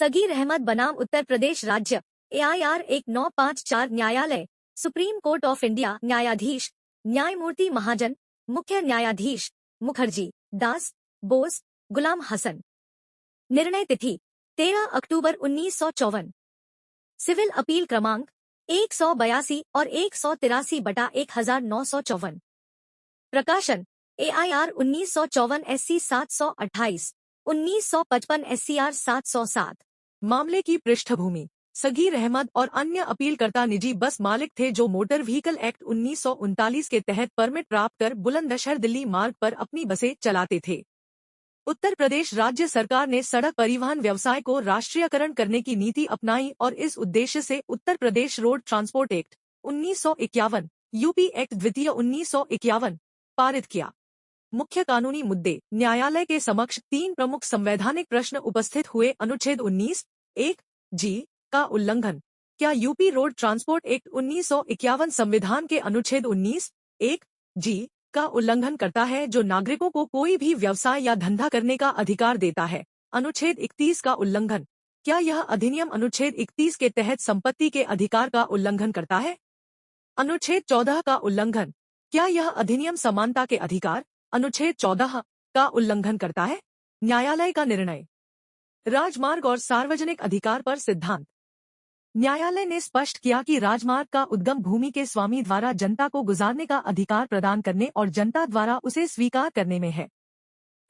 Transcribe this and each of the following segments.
सगीर अहमद बनाम उत्तर प्रदेश राज्य AIR 1954 न्यायालय सुप्रीम कोर्ट ऑफ इंडिया न्यायाधीश न्यायमूर्ति महाजन मुख्य न्यायाधीश मुखर्जी दास बोस गुलाम हसन। निर्णय तिथि 13 अक्टूबर 1954। सिविल अपील क्रमांक 182 और 183/1954। प्रकाशन AIR 1954 SC 728 1955 SCR 707। मामले की पृष्ठभूमि सगीर अहमद और अन्य अपीलकर्ता निजी बस मालिक थे जो मोटर व्हीकल एक्ट 1939 के तहत परमिट प्राप्त कर बुलंदशहर दिल्ली मार्ग पर अपनी बसें चलाते थे। उत्तर प्रदेश राज्य सरकार ने सड़क परिवहन व्यवसाय को राष्ट्रीयकरण करने की नीति अपनाई और इस उद्देश्य से Uttar Pradesh road transport act 1951 UP act द्वितीय 1951 पारित किया। मुख्य कानूनी मुद्दे न्यायालय के समक्ष 3 प्रमुख संवैधानिक प्रश्न उपस्थित हुए। अनुच्छेद 19(1) जी का उल्लंघन। क्या यूपी रोड ट्रांसपोर्ट एक्ट 1951 संविधान के अनुच्छेद 19(1) जी का उल्लंघन करता है जो नागरिकों को कोई भी व्यवसाय या धंधा करने का अधिकार देता है? अनुच्छेद 31 का उल्लंघन। क्या यह अधिनियम अनुच्छेद 31 के तहत संपत्ति के अधिकार का उल्लंघन करता है? अनुच्छेद 14 का उल्लंघन। क्या यह अधिनियम समानता के अधिकार अनुच्छेद 14 का उल्लंघन करता है? न्यायालय का निर्णय। राजमार्ग और सार्वजनिक अधिकार पर सिद्धांत। न्यायालय ने स्पष्ट किया कि राजमार्ग का उद्गम भूमि के स्वामी द्वारा जनता को गुजारने का अधिकार प्रदान करने और जनता द्वारा उसे स्वीकार करने में है।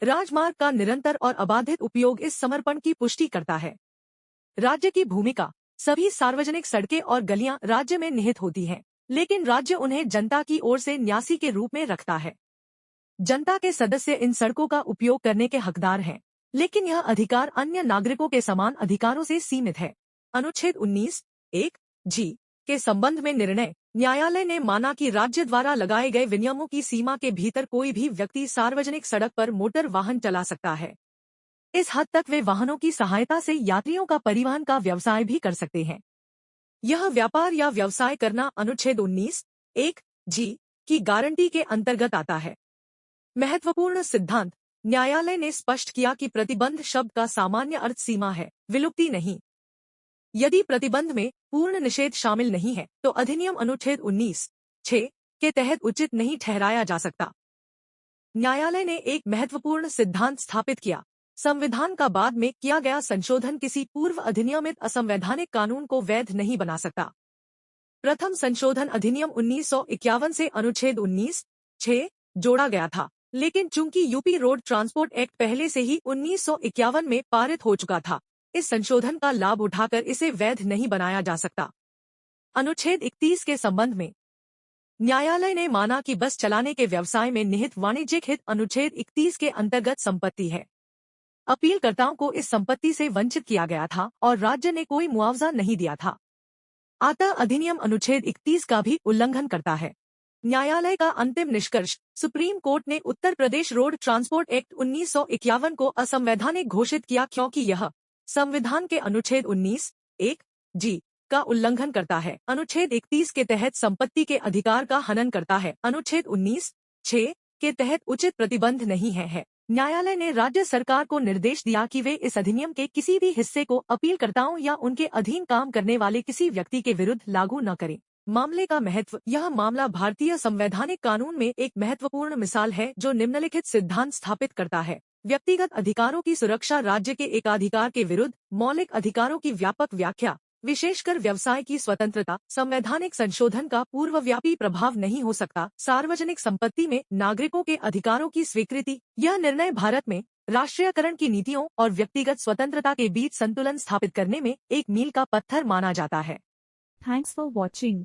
राजमार्ग का निरंतर और अबाधित उपयोग इस समर्पण की पुष्टि करता है। राज्य की भूमिका। सभी सार्वजनिक सड़कें और गलियां राज्य में निहित होती हैं, लेकिन राज्य उन्हें जनता की ओर से न्यासी के रूप में रखता है। जनता के सदस्य इन सड़कों का उपयोग करने के हकदार हैं, लेकिन यह अधिकार अन्य नागरिकों के समान अधिकारों से सीमित है। अनुच्छेद 19(1) जी के संबंध में निर्णय। न्यायालय ने माना कि राज्य द्वारा लगाए गए विनियमों की सीमा के भीतर कोई भी व्यक्ति सार्वजनिक सड़क पर मोटर वाहन चला सकता है। इस हद तक वे वाहनों की सहायता से यात्रियों का परिवहन का व्यवसाय भी कर सकते हैं। यह व्यापार या व्यवसाय करना अनुच्छेद 19(1) जी की गारंटी के अंतर्गत आता है। महत्वपूर्ण सिद्धांत। न्यायालय ने स्पष्ट किया कि प्रतिबंध शब्द का सामान्य अर्थ सीमा है, विलुप्ति नहीं। यदि प्रतिबंध में पूर्ण निषेध शामिल नहीं है तो अधिनियम अनुच्छेद 19(6) के तहत उचित नहीं ठहराया जा सकता। न्यायालय ने एक महत्वपूर्ण सिद्धांत स्थापित किया। संविधान का बाद में किया गया संशोधन किसी पूर्व अधिनियमित असंवैधानिक कानून को वैध नहीं बना सकता। प्रथम संशोधन अधिनियम 1951 से अनुच्छेद 19(6) जोड़ा गया था, लेकिन चूंकि यूपी रोड ट्रांसपोर्ट एक्ट पहले से ही 1951 में पारित हो चुका था, इस संशोधन का लाभ उठाकर इसे वैध नहीं बनाया जा सकता। अनुच्छेद 31 के संबंध में न्यायालय ने माना कि बस चलाने के व्यवसाय में निहित वाणिज्यिक हित अनुच्छेद 31 के अंतर्गत संपत्ति है। अपीलकर्ताओं को इस संपत्ति से वंचित किया गया था और राज्य ने कोई मुआवजा नहीं दिया था। अतः अधिनियम अनुच्छेद 31 का भी उल्लंघन करता है। न्यायालय का अंतिम निष्कर्ष। सुप्रीम कोर्ट ने उत्तर प्रदेश रोड ट्रांसपोर्ट एक्ट 1951 को असंवैधानिक घोषित किया क्योंकि यह संविधान के अनुच्छेद 19(1) जी का उल्लंघन करता है। अनुच्छेद 31 के तहत संपत्ति के अधिकार का हनन करता है। अनुच्छेद 19(6) के तहत उचित प्रतिबंध नहीं है। न्यायालय ने राज्य सरकार को निर्देश दिया कि वे इस अधिनियम के किसी भी हिस्से को अपीलकर्ताओं या उनके अधीन काम करने वाले किसी व्यक्ति के विरुद्ध लागू न करें। मामले का महत्व। यह मामला भारतीय संवैधानिक कानून में एक महत्वपूर्ण मिसाल है जो निम्नलिखित सिद्धांत स्थापित करता है। व्यक्तिगत अधिकारों की सुरक्षा, राज्य के एकाधिकार के विरुद्ध मौलिक अधिकारों की व्यापक व्याख्या, विशेषकर व्यवसाय की स्वतंत्रता। संवैधानिक संशोधन का पूर्वव्यापी प्रभाव नहीं हो सकता। सार्वजनिक संपत्ति में नागरिकों के अधिकारों की स्वीकृति। यह निर्णय भारत में राष्ट्रीयकरण की नीतियों और व्यक्तिगत स्वतंत्रता के बीच संतुलन स्थापित करने में एक मील का पत्थर माना जाता है। Thanks for watching.